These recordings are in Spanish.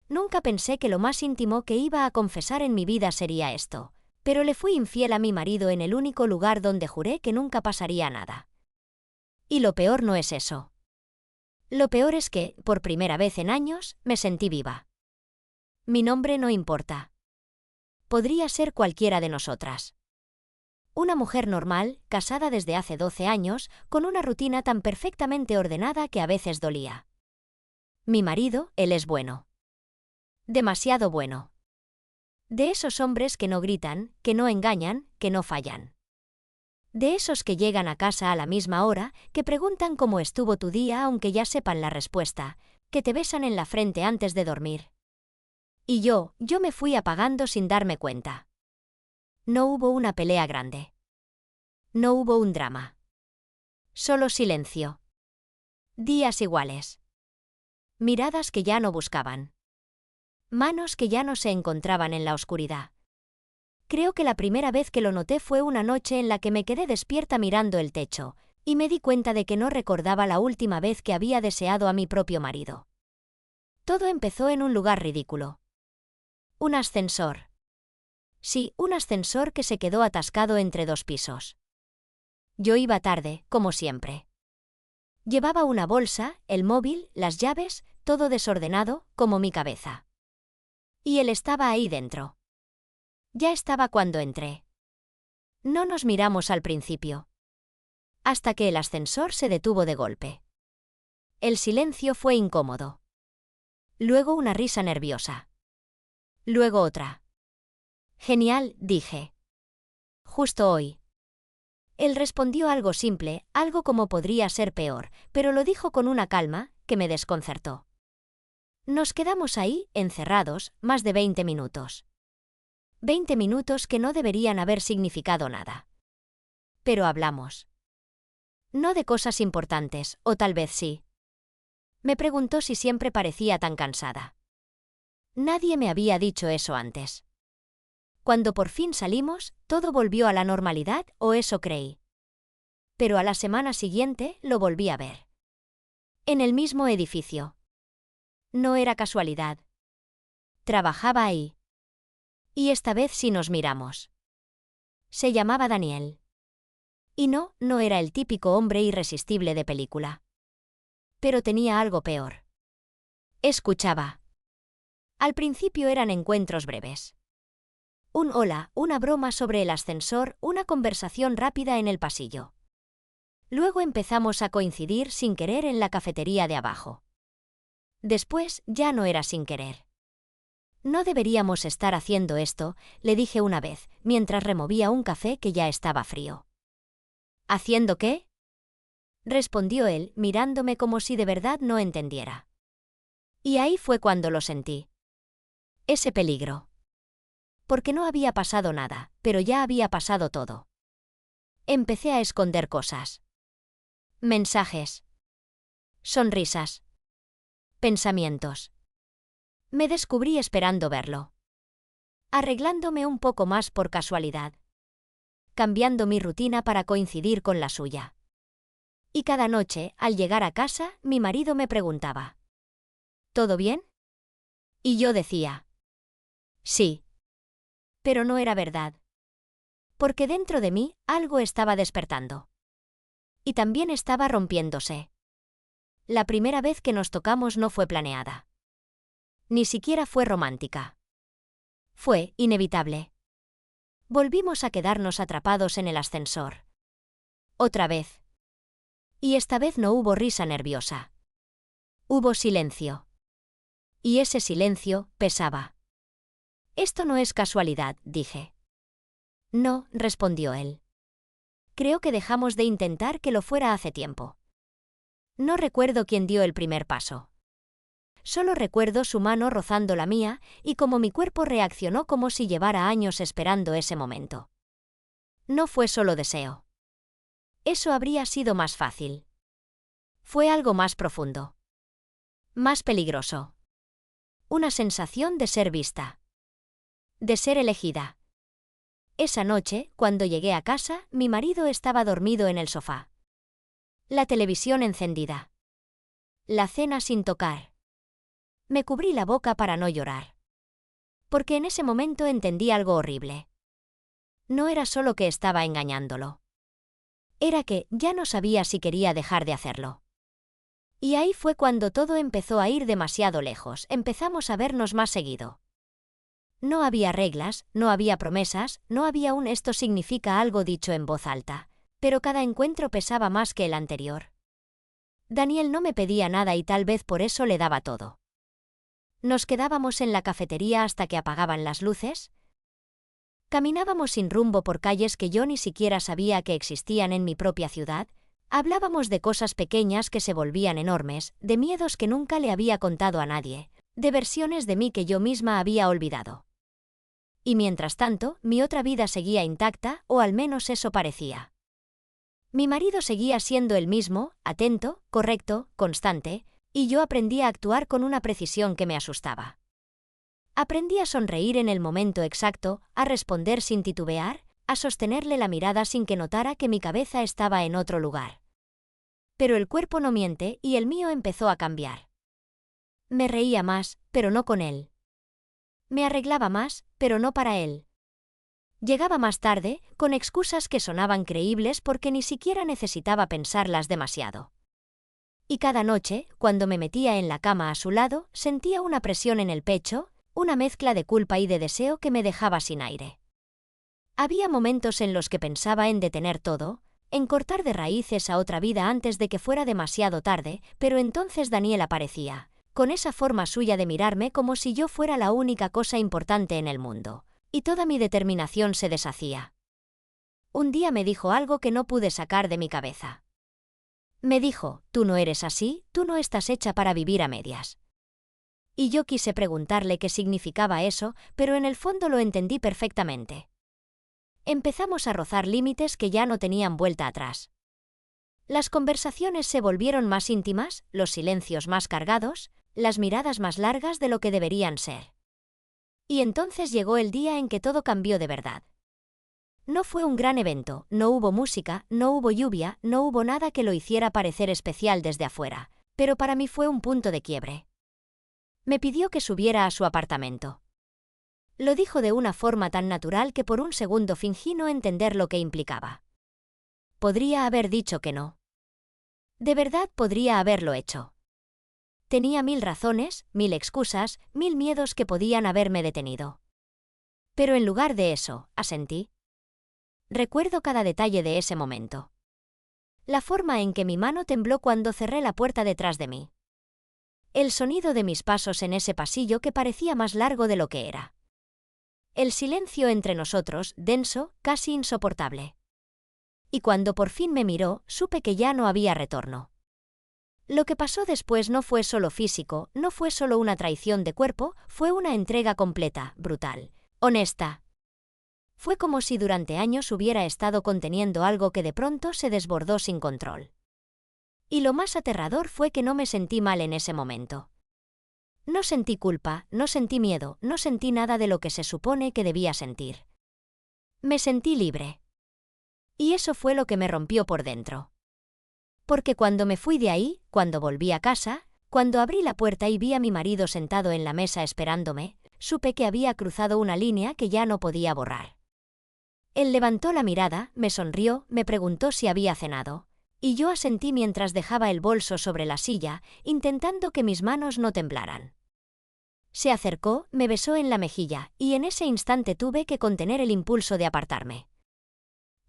Nunca pensé que lo más íntimo que iba a confesar en mi vida sería esto, pero le fui infiel a mi marido en el único lugar donde juré que nunca pasaría nada. Y lo peor no es eso. Lo peor es que, por primera vez en años, me sentí viva. Mi nombre no importa. Podría ser cualquiera de nosotras. Una mujer normal, casada desde hace 12 años, con una rutina tan perfectamente ordenada que a veces dolía. Mi marido, él es bueno. Demasiado bueno. De esos hombres que no gritan, que no engañan, que no fallan. De esos que llegan a casa a la misma hora, que preguntan cómo estuvo tu día aunque ya sepan la respuesta, que te besan en la frente antes de dormir. Y yo me fui apagando sin darme cuenta. No hubo una pelea grande. No hubo un drama. Solo silencio. Días iguales. Miradas que ya no buscaban. Manos que ya no se encontraban en la oscuridad. Creo que la primera vez que lo noté fue una noche en la que me quedé despierta mirando el techo, y me di cuenta de que no recordaba la última vez que había deseado a mi propio marido. Todo empezó en un lugar ridículo. Un ascensor. Sí, un ascensor que se quedó atascado entre 2 pisos. Yo iba tarde, como siempre. Llevaba una bolsa, el móvil, las llaves, todo desordenado, como mi cabeza. Y él estaba ahí dentro. Ya estaba cuando entré. No nos miramos al principio. Hasta que el ascensor se detuvo de golpe. El silencio fue incómodo. Luego una risa nerviosa. Luego otra. Genial, dije. Justo hoy. Él respondió algo simple, algo como podría ser peor, pero lo dijo con una calma que me desconcertó. Nos quedamos ahí, encerrados, más de 20 minutos. 20 minutos que no deberían haber significado nada. Pero hablamos. No de cosas importantes, o tal vez sí. Me preguntó si siempre parecía tan cansada. Nadie me había dicho eso antes. Cuando por fin salimos, todo volvió a la normalidad, o eso creí. Pero a la semana siguiente lo volví a ver. En el mismo edificio. No era casualidad. Trabajaba ahí. Y esta vez sí nos miramos. Se llamaba Daniel. Y no era el típico hombre irresistible de película. Pero tenía algo peor. Escuchaba. Al principio eran encuentros breves. Un hola, una broma sobre el ascensor, una conversación rápida en el pasillo. Luego empezamos a coincidir sin querer en la cafetería de abajo. Después ya no era sin querer. No deberíamos estar haciendo esto, le dije una vez, mientras removía un café que ya estaba frío. ¿Haciendo qué? Respondió él, mirándome como si de verdad no entendiera. Y ahí fue cuando lo sentí. Ese peligro. Porque no había pasado nada, pero ya había pasado todo. Empecé a esconder cosas. Mensajes. Sonrisas. Pensamientos. Me descubrí esperando verlo. Arreglándome un poco más por casualidad. Cambiando mi rutina para coincidir con la suya. Y cada noche, al llegar a casa, mi marido me preguntaba: ¿todo bien? Y yo decía: sí. Pero no era verdad. Porque dentro de mí, algo estaba despertando. Y también estaba rompiéndose. La primera vez que nos tocamos no fue planeada. Ni siquiera fue romántica. Fue inevitable. Volvimos a quedarnos atrapados en el ascensor. Otra vez. Y esta vez no hubo risa nerviosa. Hubo silencio. Y ese silencio pesaba. Esto no es casualidad, dije. No, respondió él. Creo que dejamos de intentar que lo fuera hace tiempo. No recuerdo quién dio el primer paso. Solo recuerdo su mano rozando la mía y cómo mi cuerpo reaccionó como si llevara años esperando ese momento. No fue solo deseo. Eso habría sido más fácil. Fue algo más profundo. Más peligroso. Una sensación de ser vista. De ser elegida. Esa noche, cuando llegué a casa, mi marido estaba dormido en el sofá. La televisión encendida. La cena sin tocar. Me cubrí la boca para no llorar. Porque en ese momento entendí algo horrible. No era solo que estaba engañándolo. Era que ya no sabía si quería dejar de hacerlo. Y ahí fue cuando todo empezó a ir demasiado lejos, empezamos a vernos más seguido. No había reglas, no había promesas, no había un esto significa algo dicho en voz alta, pero cada encuentro pesaba más que el anterior. Daniel no me pedía nada y tal vez por eso le daba todo. Nos quedábamos en la cafetería hasta que apagaban las luces. Caminábamos sin rumbo por calles que yo ni siquiera sabía que existían en mi propia ciudad. Hablábamos de cosas pequeñas que se volvían enormes, de miedos que nunca le había contado a nadie, de versiones de mí que yo misma había olvidado. Y mientras tanto, mi otra vida seguía intacta, o al menos eso parecía. Mi marido seguía siendo el mismo, atento, correcto, constante, y yo aprendí a actuar con una precisión que me asustaba. Aprendí a sonreír en el momento exacto, a responder sin titubear, a sostenerle la mirada sin que notara que mi cabeza estaba en otro lugar. Pero el cuerpo no miente y el mío empezó a cambiar. Me reía más, pero no con él. Me arreglaba más, pero no para él. Llegaba más tarde, con excusas que sonaban creíbles porque ni siquiera necesitaba pensarlas demasiado. Y cada noche, cuando me metía en la cama a su lado, sentía una presión en el pecho, una mezcla de culpa y de deseo que me dejaba sin aire. Había momentos en los que pensaba en detener todo, en cortar de raíz esa otra vida antes de que fuera demasiado tarde, pero entonces Daniel aparecía, con esa forma suya de mirarme como si yo fuera la única cosa importante en el mundo, y toda mi determinación se deshacía. Un día me dijo algo que no pude sacar de mi cabeza. Me dijo, tú no eres así, tú no estás hecha para vivir a medias. Y yo quise preguntarle qué significaba eso, pero en el fondo lo entendí perfectamente. Empezamos a rozar límites que ya no tenían vuelta atrás. Las conversaciones se volvieron más íntimas, los silencios más cargados, las miradas más largas de lo que deberían ser. Y entonces llegó el día en que todo cambió de verdad. No fue un gran evento, no hubo música, no hubo lluvia, no hubo nada que lo hiciera parecer especial desde afuera, pero para mí fue un punto de quiebre. Me pidió que subiera a su apartamento. Lo dijo de una forma tan natural que por un segundo fingí no entender lo que implicaba. Podría haber dicho que no. De verdad podría haberlo hecho. Tenía 1000 razones, 1000 excusas, 1000 miedos que podían haberme detenido. Pero en lugar de eso, asentí. Recuerdo cada detalle de ese momento. La forma en que mi mano tembló cuando cerré la puerta detrás de mí. El sonido de mis pasos en ese pasillo que parecía más largo de lo que era. El silencio entre nosotros, denso, casi insoportable. Y cuando por fin me miró, supe que ya no había retorno. Lo que pasó después no fue solo físico, no fue solo una traición de cuerpo, fue una entrega completa, brutal, honesta. Fue como si durante años hubiera estado conteniendo algo que de pronto se desbordó sin control. Y lo más aterrador fue que no me sentí mal en ese momento. No sentí culpa, no sentí miedo, no sentí nada de lo que se supone que debía sentir. Me sentí libre. Y eso fue lo que me rompió por dentro. Porque cuando me fui de ahí, cuando volví a casa, cuando abrí la puerta y vi a mi marido sentado en la mesa esperándome, supe que había cruzado una línea que ya no podía borrar. Él levantó la mirada, me sonrió, me preguntó si había cenado, y yo asentí mientras dejaba el bolso sobre la silla, intentando que mis manos no temblaran. Se acercó, me besó en la mejilla, y en ese instante tuve que contener el impulso de apartarme.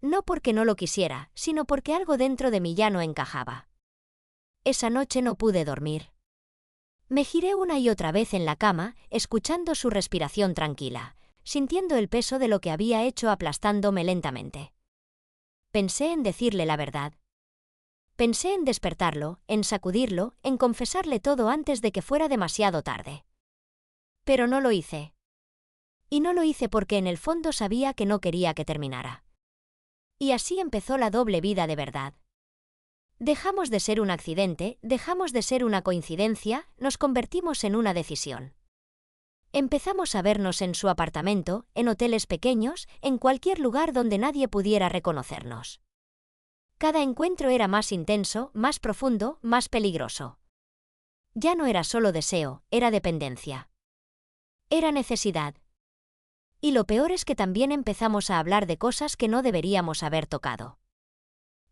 No porque no lo quisiera, sino porque algo dentro de mí ya no encajaba. Esa noche no pude dormir. Me giré una y otra vez en la cama, escuchando su respiración tranquila, sintiendo el peso de lo que había hecho aplastándome lentamente. Pensé en decirle la verdad. Pensé en despertarlo, en sacudirlo, en confesarle todo antes de que fuera demasiado tarde. Pero no lo hice. Y no lo hice porque en el fondo sabía que no quería que terminara. Y así empezó la doble vida de verdad. Dejamos de ser un accidente, dejamos de ser una coincidencia, nos convertimos en una decisión. Empezamos a vernos en su apartamento, en hoteles pequeños, en cualquier lugar donde nadie pudiera reconocernos. Cada encuentro era más intenso, más profundo, más peligroso. Ya no era solo deseo, era dependencia. Era necesidad. Y lo peor es que también empezamos a hablar de cosas que no deberíamos haber tocado.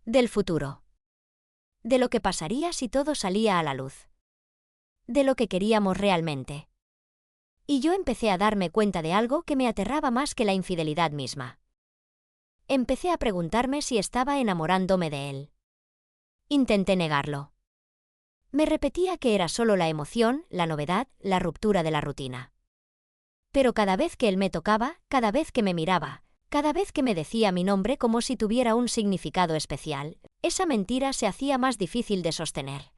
Del futuro. De lo que pasaría si todo salía a la luz. De lo que queríamos realmente. Y yo empecé a darme cuenta de algo que me aterraba más que la infidelidad misma. Empecé a preguntarme si estaba enamorándome de él. Intenté negarlo. Me repetía que era solo la emoción, la novedad, la ruptura de la rutina. Pero cada vez que él me tocaba, cada vez que me miraba, cada vez que me decía mi nombre como si tuviera un significado especial, esa mentira se hacía más difícil de sostener.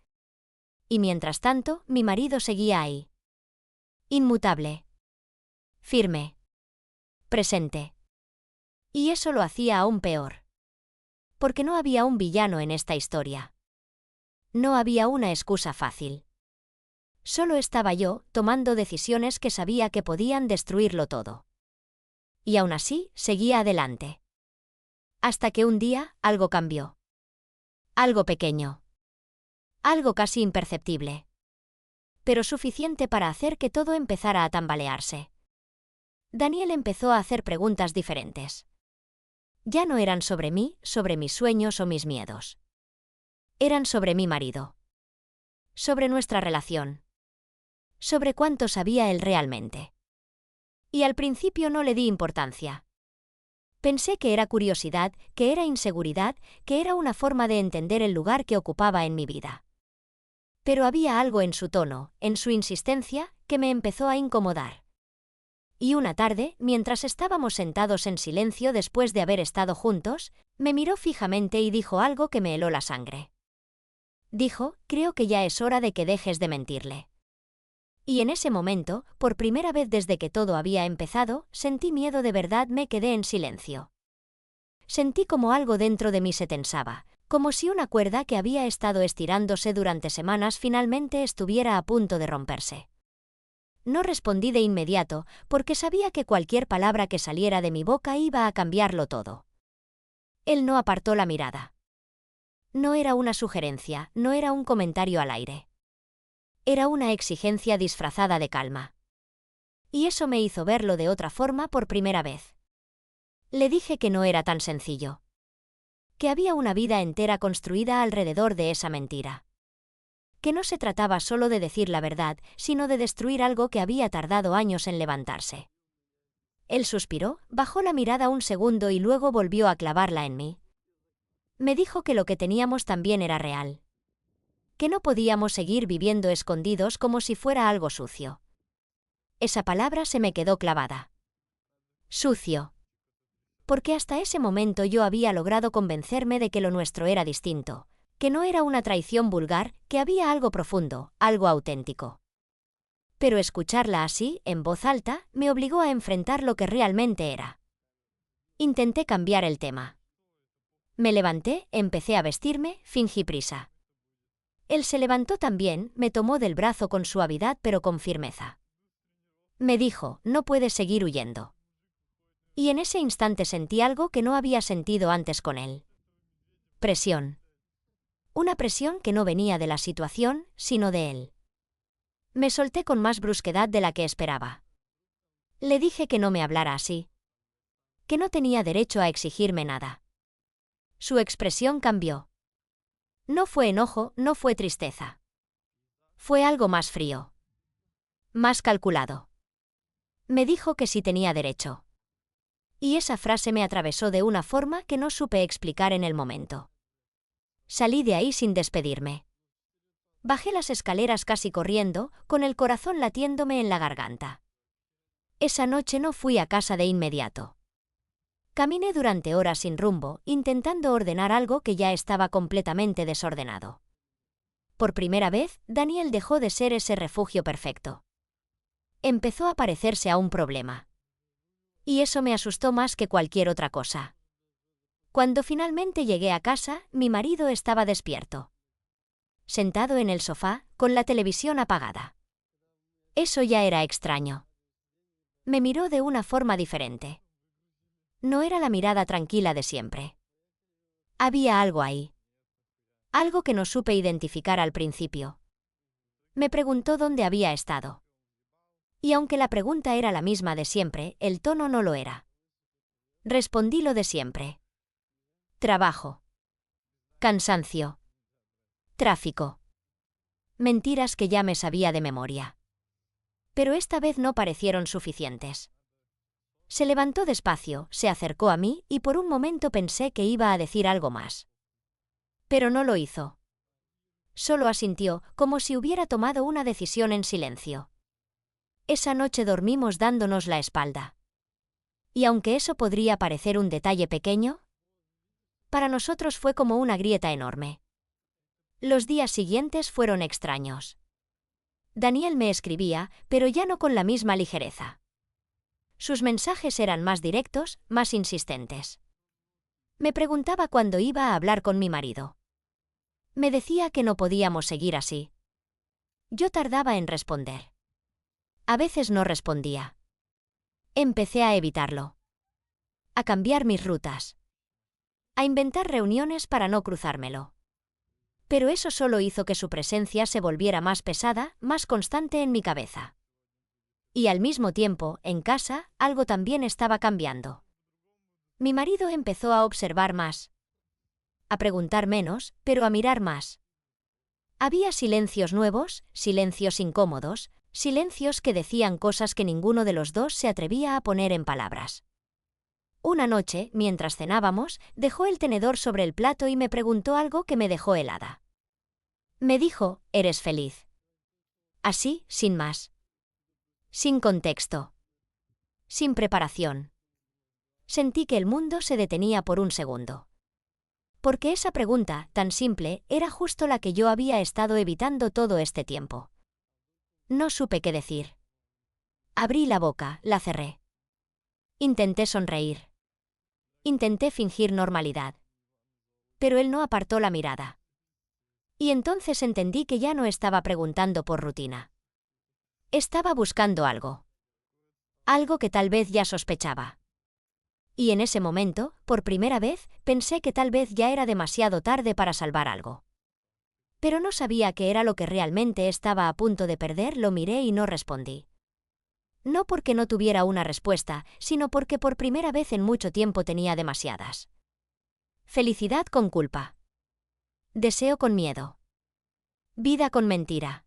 Y mientras tanto, mi marido seguía ahí. Inmutable. Firme. Presente. Y eso lo hacía aún peor. Porque no había un villano en esta historia. No había una excusa fácil. Solo estaba yo, tomando decisiones que sabía que podían destruirlo todo. Y aún así, seguía adelante. Hasta que un día, algo cambió. Algo pequeño. Algo casi imperceptible. Pero suficiente para hacer que todo empezara a tambalearse. Daniel empezó a hacer preguntas diferentes. Ya no eran sobre mí, sobre mis sueños o mis miedos. Eran sobre mi marido. Sobre nuestra relación. Sobre cuánto sabía él realmente. Y al principio no le di importancia. Pensé que era curiosidad, que era inseguridad, que era una forma de entender el lugar que ocupaba en mi vida. Pero había algo en su tono, en su insistencia, que me empezó a incomodar. Y una tarde, mientras estábamos sentados en silencio después de haber estado juntos, me miró fijamente y dijo algo que me heló la sangre. Dijo, creo que ya es hora de que dejes de mentirle. Y en ese momento, por primera vez desde que todo había empezado, sentí miedo de verdad, me quedé en silencio. Sentí como algo dentro de mí se tensaba, como si una cuerda que había estado estirándose durante semanas finalmente estuviera a punto de romperse. No respondí de inmediato, porque sabía que cualquier palabra que saliera de mi boca iba a cambiarlo todo. Él no apartó la mirada. No era una sugerencia, no era un comentario al aire. Era una exigencia disfrazada de calma. Y eso me hizo verlo de otra forma por primera vez. Le dije que no era tan sencillo. Que había una vida entera construida alrededor de esa mentira. Que no se trataba solo de decir la verdad, sino de destruir algo que había tardado años en levantarse. Él suspiró, bajó la mirada un segundo y luego volvió a clavarla en mí. Me dijo que lo que teníamos también era real. Que no podíamos seguir viviendo escondidos como si fuera algo sucio. Esa palabra se me quedó clavada. Sucio. Porque hasta ese momento yo había logrado convencerme de que lo nuestro era distinto, que no era una traición vulgar, que había algo profundo, algo auténtico. Pero escucharla así, en voz alta, me obligó a enfrentar lo que realmente era. Intenté cambiar el tema. Me levanté, empecé a vestirme, fingí prisa. Él se levantó también, me tomó del brazo con suavidad pero con firmeza. Me dijo, no puedes seguir huyendo. Y en ese instante sentí algo que no había sentido antes con él. Presión. Una presión que no venía de la situación, sino de él. Me solté con más brusquedad de la que esperaba. Le dije que no me hablara así. Que no tenía derecho a exigirme nada. Su expresión cambió. No fue enojo, no fue tristeza. Fue algo más frío. Más calculado. Me dijo que sí tenía derecho. Y esa frase me atravesó de una forma que no supe explicar en el momento. Salí de ahí sin despedirme. Bajé las escaleras casi corriendo, con el corazón latiéndome en la garganta. Esa noche no fui a casa de inmediato. Caminé durante horas sin rumbo, intentando ordenar algo que ya estaba completamente desordenado. Por primera vez, Daniel dejó de ser ese refugio perfecto. Empezó a parecerse a un problema. Y eso me asustó más que cualquier otra cosa. Cuando finalmente llegué a casa, mi marido estaba despierto. Sentado en el sofá, con la televisión apagada. Eso ya era extraño. Me miró de una forma diferente. No era la mirada tranquila de siempre. Había algo ahí. Algo que no supe identificar al principio. Me preguntó dónde había estado. Y aunque la pregunta era la misma de siempre, el tono no lo era. Respondí lo de siempre. Trabajo. Cansancio. Tráfico. Mentiras que ya me sabía de memoria. Pero esta vez no parecieron suficientes. Se levantó despacio, se acercó a mí y por un momento pensé que iba a decir algo más. Pero no lo hizo. Solo asintió, como si hubiera tomado una decisión en silencio. Esa noche dormimos dándonos la espalda. Y aunque eso podría parecer un detalle pequeño, para nosotros fue como una grieta enorme. Los días siguientes fueron extraños. Daniel me escribía, pero ya no con la misma ligereza. Sus mensajes eran más directos, más insistentes. Me preguntaba cuándo iba a hablar con mi marido. Me decía que no podíamos seguir así. Yo tardaba en responder. A veces no respondía. Empecé a evitarlo. A cambiar mis rutas. A inventar reuniones para no cruzármelo. Pero eso solo hizo que su presencia se volviera más pesada, más constante en mi cabeza. Y al mismo tiempo, en casa, algo también estaba cambiando. Mi marido empezó a observar más. A preguntar menos, pero a mirar más. Había silencios nuevos, silencios incómodos, silencios que decían cosas que ninguno de los dos se atrevía a poner en palabras. Una noche, mientras cenábamos, dejó el tenedor sobre el plato y me preguntó algo que me dejó helada. Me dijo, ¿eres feliz? Así, sin más. Sin contexto. Sin preparación. Sentí que el mundo se detenía por un segundo. Porque esa pregunta, tan simple, era justo la que yo había estado evitando todo este tiempo. No supe qué decir. Abrí la boca, la cerré. Intenté sonreír. Intenté fingir normalidad. Pero él no apartó la mirada. Y entonces entendí que ya no estaba preguntando por rutina. Estaba buscando algo. Algo que tal vez ya sospechaba. Y en ese momento, por primera vez, pensé que tal vez ya era demasiado tarde para salvar algo. Pero no sabía qué era lo que realmente estaba a punto de perder, lo miré y no respondí. No porque no tuviera una respuesta, sino porque por primera vez en mucho tiempo tenía demasiadas. Felicidad con culpa. Deseo con miedo. Vida con mentira.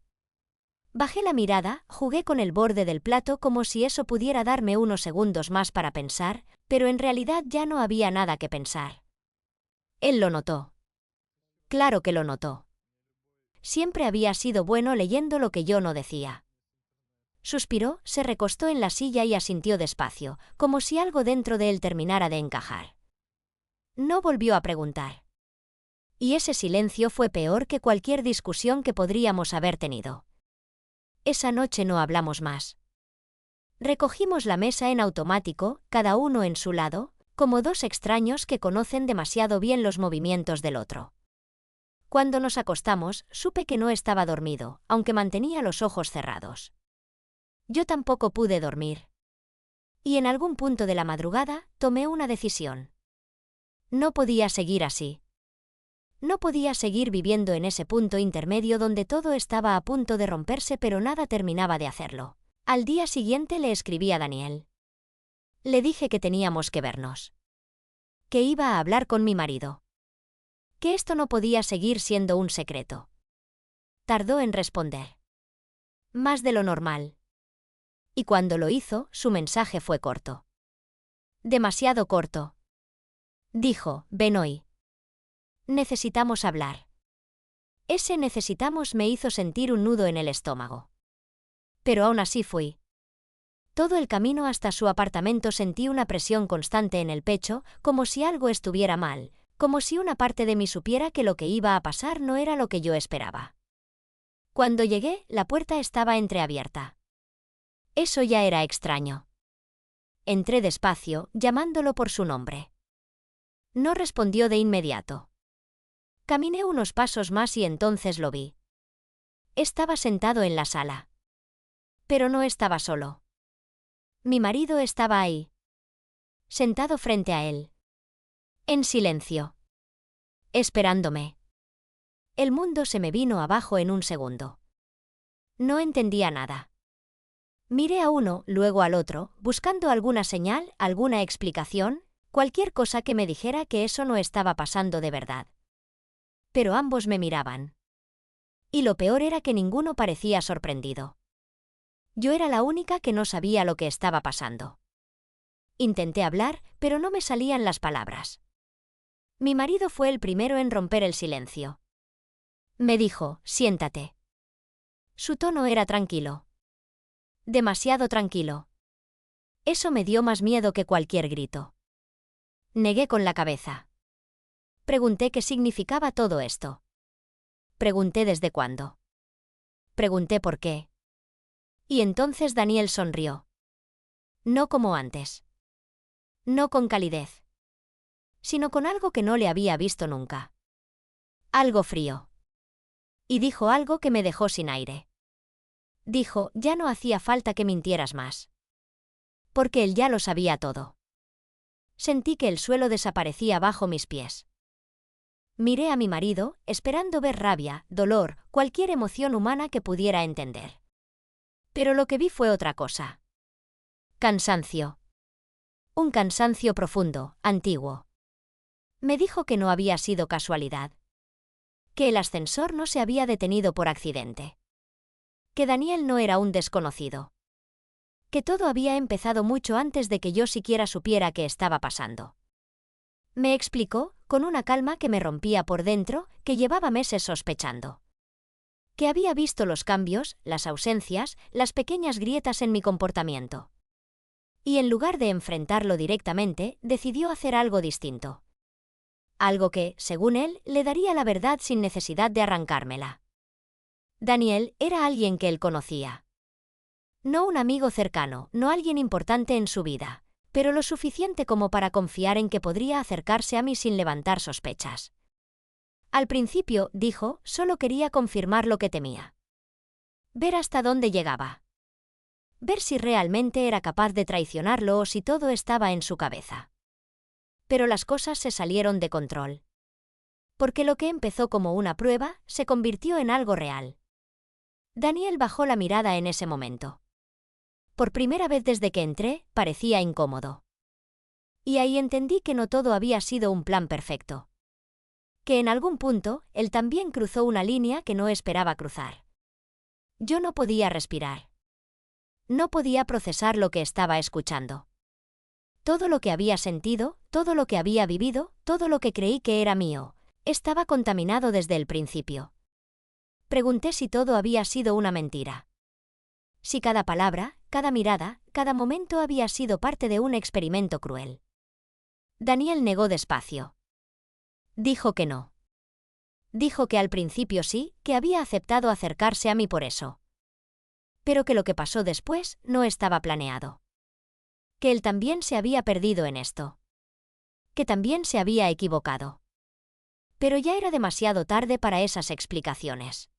Bajé la mirada, jugué con el borde del plato como si eso pudiera darme unos segundos más para pensar, pero en realidad ya no había nada que pensar. Él lo notó. Claro que lo notó. Siempre había sido bueno leyendo lo que yo no decía. Suspiró, se recostó en la silla y asintió despacio, como si algo dentro de él terminara de encajar. No volvió a preguntar. Y ese silencio fue peor que cualquier discusión que podríamos haber tenido. Esa noche no hablamos más. Recogimos la mesa en automático, cada uno en su lado, como dos extraños que conocen demasiado bien los movimientos del otro. Cuando nos acostamos, supe que no estaba dormido, aunque mantenía los ojos cerrados. Yo tampoco pude dormir. Y en algún punto de la madrugada, tomé una decisión. No podía seguir así. No podía seguir viviendo en ese punto intermedio donde todo estaba a punto de romperse pero nada terminaba de hacerlo. Al día siguiente le escribí a Daniel. Le dije que teníamos que vernos. Que iba a hablar con mi marido. Que esto no podía seguir siendo un secreto. Tardó en responder. Más de lo normal. Y cuando lo hizo, su mensaje fue corto. Demasiado corto. Dijo, ven hoy. Necesitamos hablar. Ese necesitamos me hizo sentir un nudo en el estómago. Pero aún así fui. Todo el camino hasta su apartamento sentí una presión constante en el pecho, como si algo estuviera mal, como si una parte de mí supiera que lo que iba a pasar no era lo que yo esperaba. Cuando llegué, la puerta estaba entreabierta. Eso ya era extraño. Entré despacio, llamándolo por su nombre. No respondió de inmediato. Caminé unos pasos más y entonces lo vi. Estaba sentado en la sala. Pero no estaba solo. Mi marido estaba ahí. Sentado frente a él. En silencio. Esperándome. El mundo se me vino abajo en un segundo. No entendía nada. Miré a uno, luego al otro, buscando alguna señal, alguna explicación, cualquier cosa que me dijera que eso no estaba pasando de verdad. Pero ambos me miraban. Y lo peor era que ninguno parecía sorprendido. Yo era la única que no sabía lo que estaba pasando. Intenté hablar, pero no me salían las palabras. Mi marido fue el primero en romper el silencio. Me dijo, siéntate. Su tono era tranquilo. Demasiado tranquilo. Eso me dio más miedo que cualquier grito. Negué con la cabeza. Pregunté qué significaba todo esto. Pregunté desde cuándo. Pregunté por qué. Y entonces Daniel sonrió. No como antes. No con calidez. Sino con algo que no le había visto nunca. Algo frío. Y dijo algo que me dejó sin aire. Dijo, ya no hacía falta que mintieras más. Porque él ya lo sabía todo. Sentí que el suelo desaparecía bajo mis pies. Miré a mi marido, esperando ver rabia, dolor, cualquier emoción humana que pudiera entender. Pero lo que vi fue otra cosa. Cansancio. Un cansancio profundo, antiguo. Me dijo que no había sido casualidad. Que el ascensor no se había detenido por accidente. Que Daniel no era un desconocido. Que todo había empezado mucho antes de que yo siquiera supiera qué estaba pasando. Me explicó, con una calma que me rompía por dentro, que llevaba meses sospechando. Que había visto los cambios, las ausencias, las pequeñas grietas en mi comportamiento. Y en lugar de enfrentarlo directamente, decidió hacer algo distinto. Algo que, según él, le daría la verdad sin necesidad de arrancármela. Daniel era alguien que él conocía. No un amigo cercano, no alguien importante en su vida, pero lo suficiente como para confiar en que podría acercarse a mí sin levantar sospechas. Al principio, dijo, solo quería confirmar lo que temía. Ver hasta dónde llegaba. Ver si realmente era capaz de traicionarlo o si todo estaba en su cabeza. Pero las cosas se salieron de control. Porque lo que empezó como una prueba, se convirtió en algo real. Daniel bajó la mirada en ese momento. Por primera vez desde que entré, parecía incómodo. Y ahí entendí que no todo había sido un plan perfecto. Que en algún punto, él también cruzó una línea que no esperaba cruzar. Yo no podía respirar. No podía procesar lo que estaba escuchando. Todo lo que había sentido, todo lo que había vivido, todo lo que creí que era mío, estaba contaminado desde el principio. Pregunté si todo había sido una mentira. Si cada palabra, cada mirada, cada momento había sido parte de un experimento cruel. Daniel negó despacio. Dijo que no. Dijo que al principio sí, que había aceptado acercarse a mí por eso. Pero que lo que pasó después no estaba planeado. Que él también se había perdido en esto. Que también se había equivocado. Pero ya era demasiado tarde para esas explicaciones.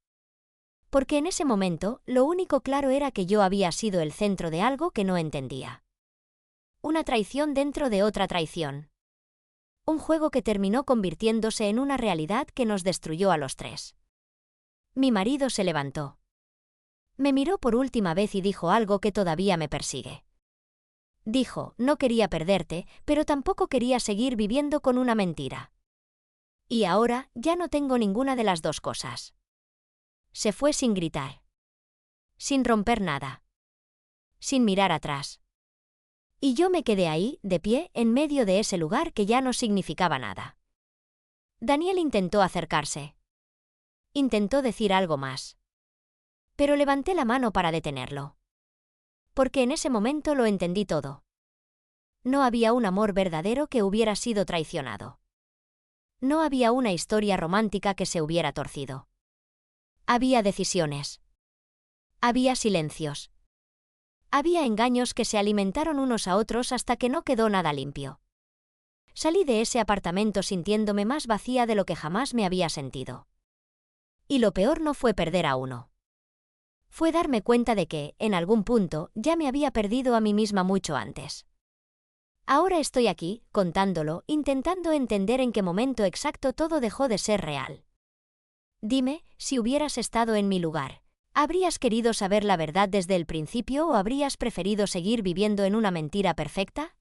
Porque en ese momento, lo único claro era que yo había sido el centro de algo que no entendía. Una traición dentro de otra traición. Un juego que terminó convirtiéndose en una realidad que nos destruyó a los tres. Mi marido se levantó. Me miró por última vez y dijo algo que todavía me persigue. Dijo, no quería perderte, pero tampoco quería seguir viviendo con una mentira. Y ahora, ya no tengo ninguna de las dos cosas. Se fue sin gritar. Sin romper nada. Sin mirar atrás. Y yo me quedé ahí, de pie, en medio de ese lugar que ya no significaba nada. Daniel intentó acercarse. Intentó decir algo más. Pero levanté la mano para detenerlo. Porque en ese momento lo entendí todo. No había un amor verdadero que hubiera sido traicionado. No había una historia romántica que se hubiera torcido. Había decisiones. Había silencios. Había engaños que se alimentaron unos a otros hasta que no quedó nada limpio. Salí de ese apartamento sintiéndome más vacía de lo que jamás me había sentido. Y lo peor no fue perder a uno. Fue darme cuenta de que, en algún punto, ya me había perdido a mí misma mucho antes. Ahora estoy aquí, contándolo, intentando entender en qué momento exacto todo dejó de ser real. Dime, si hubieras estado en mi lugar, ¿Habrías querido saber la verdad desde el principio o habrías preferido seguir viviendo en una mentira perfecta?